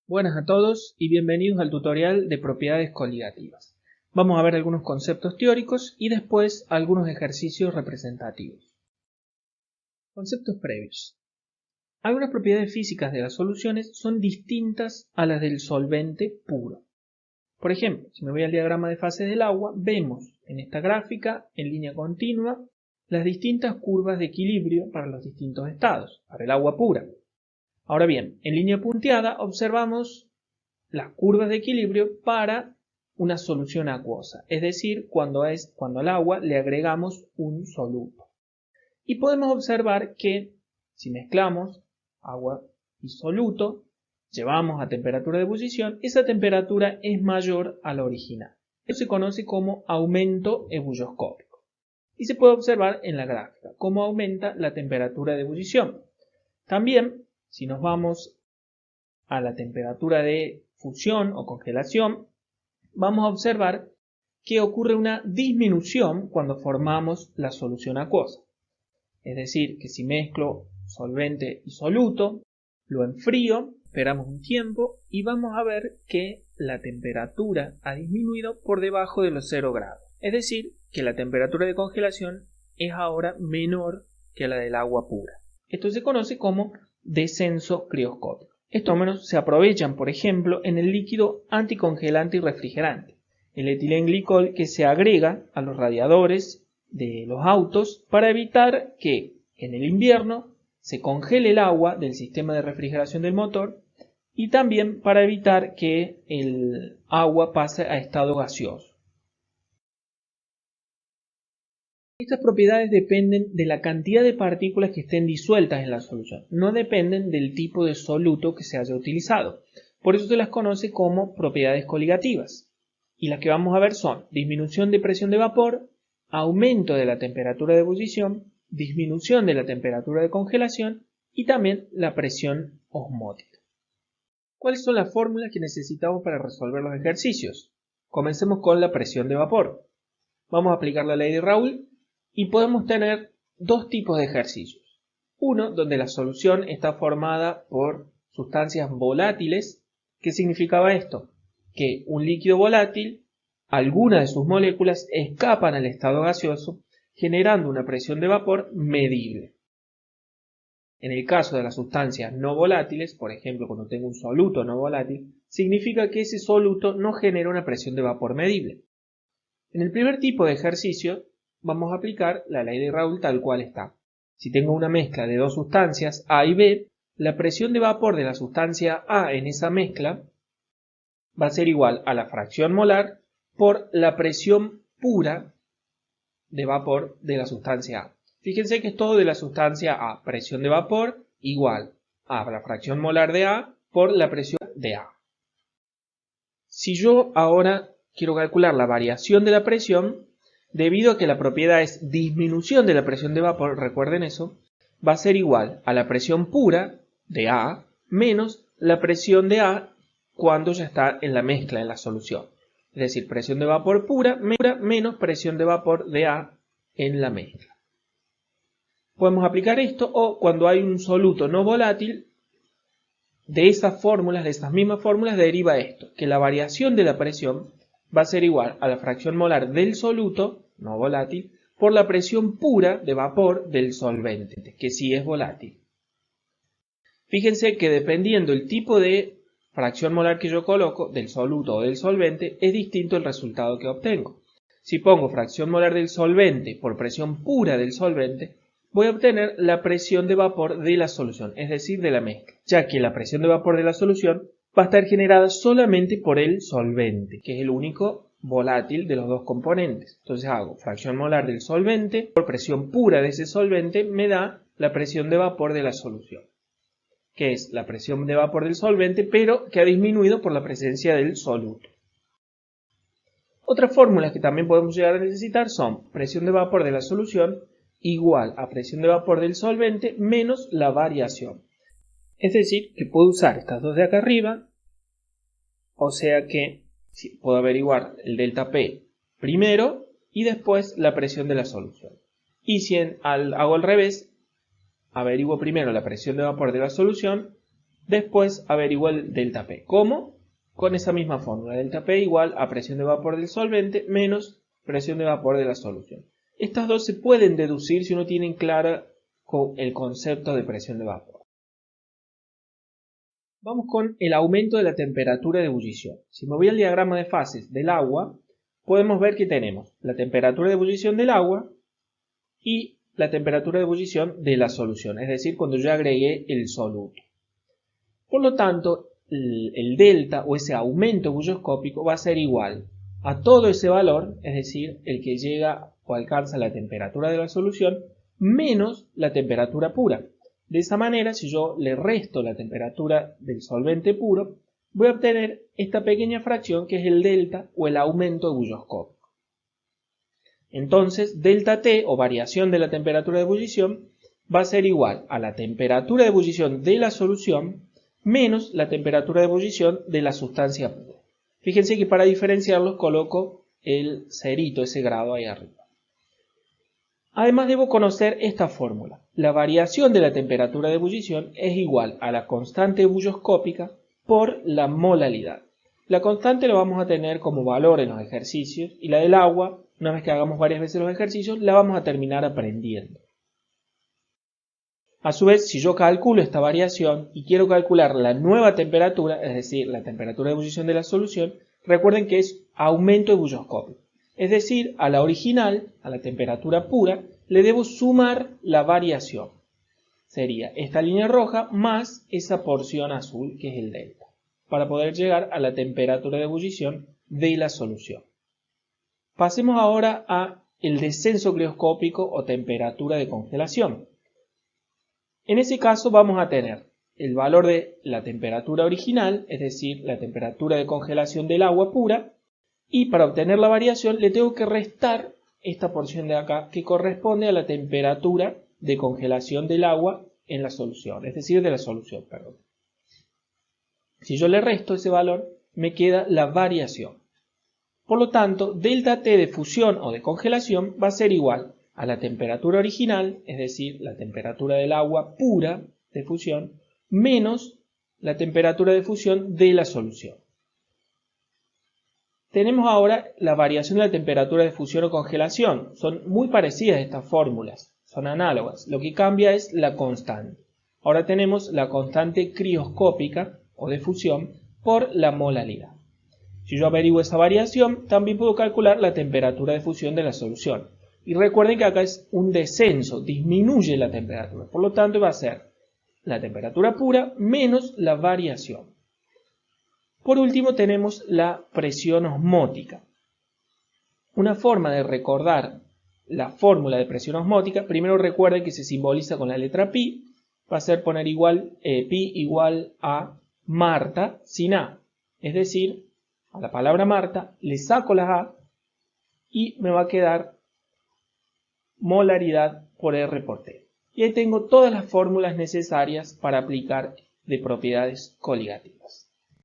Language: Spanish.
Buenas a todos y bienvenidos al tutorial de propiedades coligativas. Vamos a ver algunos conceptos teóricos y después algunos ejercicios representativos. Conceptos previos. Algunas propiedades físicas de las soluciones son distintas a las del solvente puro. Por ejemplo, si me voy al diagrama de fases del agua, vemos en esta gráfica, en línea continua, las distintas curvas de equilibrio para los distintos estados, para el agua pura. Ahora bien, en línea punteada observamos las curvas de equilibrio para una solución acuosa, es decir, cuando al agua le agregamos un soluto. Y podemos observar que si mezclamos agua y soluto, llevamos a temperatura de ebullición, esa temperatura es mayor a la original. Eso se conoce como aumento ebulloscópico. Y se puede observar en la gráfica cómo aumenta la temperatura de ebullición. También, si nos vamos a la temperatura de fusión o congelación, vamos a observar que ocurre una disminución cuando formamos la solución acuosa. Es decir, que si mezclo solvente y soluto, lo enfrío, esperamos un tiempo y vamos a ver que la temperatura ha disminuido por debajo de los 0 grados. Es decir, que la temperatura de congelación es ahora menor que la del agua pura. Esto se conoce como descenso crioscópico. Estos fenómenos se aprovechan, por ejemplo, en el líquido anticongelante y refrigerante, el etilenglicol, que se agrega a los radiadores de los autos para evitar que en el invierno se congele el agua del sistema de refrigeración del motor y también para evitar que el agua pase a estado gaseoso. Estas propiedades dependen de la cantidad de partículas que estén disueltas en la solución, no dependen del tipo de soluto que se haya utilizado. Por eso se las conoce como propiedades coligativas. Y las que vamos a ver son disminución de presión de vapor, aumento de la temperatura de ebullición, disminución de la temperatura de congelación y también la presión osmótica. ¿Cuáles son las fórmulas que necesitamos para resolver los ejercicios? Comencemos con la presión de vapor. Vamos a aplicar la ley de Raoult. Y podemos tener dos tipos de ejercicios. Uno, donde la solución está formada por sustancias volátiles. ¿Qué significaba esto? Que un líquido volátil, algunas de sus moléculas escapan al estado gaseoso, generando una presión de vapor medible. En el caso de las sustancias no volátiles, por ejemplo, cuando tengo un soluto no volátil, significa que ese soluto no genera una presión de vapor medible. En el primer tipo de ejercicio, vamos a aplicar la ley de Raoult tal cual está. Si tengo una mezcla de dos sustancias A y B, la presión de vapor de la sustancia A en esa mezcla va a ser igual a la fracción molar por la presión pura de vapor de la sustancia A. Fíjense que es todo de la sustancia A. Presión de vapor igual a la fracción molar de A por la presión de A. Si yo ahora quiero calcular la variación de la presión, debido a que la propiedad es disminución de la presión de vapor, recuerden eso, va a ser igual a la presión pura de A menos la presión de A cuando ya está en la mezcla, en la solución. Es decir, presión de vapor pura menos presión de vapor de A en la mezcla. Podemos aplicar esto o cuando hay un soluto no volátil, de esas mismas fórmulas deriva esto, que la variación de la presión va a ser igual a la fracción molar del soluto, no volátil, por la presión pura de vapor del solvente, que sí es volátil. Fíjense que dependiendo del tipo de fracción molar que yo coloco, del soluto o del solvente, es distinto el resultado que obtengo. Si pongo fracción molar del solvente por presión pura del solvente, voy a obtener la presión de vapor de la solución, es decir, de la mezcla, ya que la presión de vapor de la solución va a estar generada solamente por el solvente, que es el único volátil de los dos componentes. Entonces hago fracción molar del solvente por presión pura de ese solvente me da la presión de vapor de la solución, que es la presión de vapor del solvente, pero que ha disminuido por la presencia del soluto. Otras fórmulas que también podemos llegar a necesitar son presión de vapor de la solución igual a presión de vapor del solvente menos la variación. Es decir, que puedo usar estas dos de acá arriba, o sea que puedo averiguar el delta P primero y después la presión de la solución. Y si hago al revés, averiguo primero la presión de vapor de la solución Después averiguo el delta P. ¿Cómo? Con esa misma fórmula. Delta P igual a presión de vapor del solvente menos presión de vapor de la solución. Estas dos se pueden deducir si uno tiene claro el concepto de presión de vapor. Vamos con el aumento de la temperatura de ebullición. Si me voy al diagrama de fases del agua, podemos ver que tenemos la temperatura de ebullición del agua y la temperatura de ebullición de la solución, es decir, cuando yo agregué el soluto. Por lo tanto, el delta o ese aumento bulloscópico va a ser igual a todo ese valor, es decir, el que llega o alcanza la temperatura de la solución, menos la temperatura pura. De esa manera, si yo le resto la temperatura del solvente puro, voy a obtener esta pequeña fracción que es el delta o el aumento bulloscópico. Entonces, delta T o variación de la temperatura de ebullición va a ser igual a la temperatura de ebullición de la solución menos la temperatura de ebullición de la sustancia pura. Fíjense que para diferenciarlos coloco el cerito, ese grado ahí arriba. Además debo conocer esta fórmula. La variación de la temperatura de ebullición es igual a la constante bulloscópica por la molalidad. La constante la vamos a tener como valor en los ejercicios y la del agua, una vez que hagamos varias veces los ejercicios, la vamos a terminar aprendiendo. A su vez, si yo calculo esta variación y quiero calcular la nueva temperatura, es decir, la temperatura de ebullición de la solución, recuerden que es aumento bulloscópico. Es decir, a la original, a la temperatura pura, le debo sumar la variación. Sería esta línea roja más esa porción azul que es el delta, para poder llegar a la temperatura de ebullición de la solución. Pasemos ahora a el descenso crioscópico o temperatura de congelación. En ese caso vamos a tener el valor de la temperatura original, es decir, la temperatura de congelación del agua pura, y para obtener la variación le tengo que restar esta porción de acá que corresponde a la temperatura de congelación del agua en la solución, es decir, de la solución, perdón. Si yo le resto ese valor, me queda la variación. Por lo tanto, delta T de fusión o de congelación va a ser igual a la temperatura original, es decir, la temperatura del agua pura de fusión, menos la temperatura de fusión de la solución. Tenemos ahora la variación de la temperatura de fusión o congelación. Son muy parecidas estas fórmulas, son análogas. Lo que cambia es la constante. Ahora tenemos la constante crioscópica o de fusión por la molalidad. Si yo averiguo esa variación, también puedo calcular la temperatura de fusión de la solución. Y recuerden que acá es un descenso, disminuye la temperatura. Por lo tanto, va a ser la temperatura pura menos la variación. Por último, tenemos la presión osmótica. Una forma de recordar la fórmula de presión osmótica, primero recuerden que se simboliza con la letra pi, va a ser poner pi igual a Marta sin A. Es decir, a la palabra Marta le saco la A y me va a quedar molaridad por R por T. Y ahí tengo todas las fórmulas necesarias para aplicar de propiedades coligativas.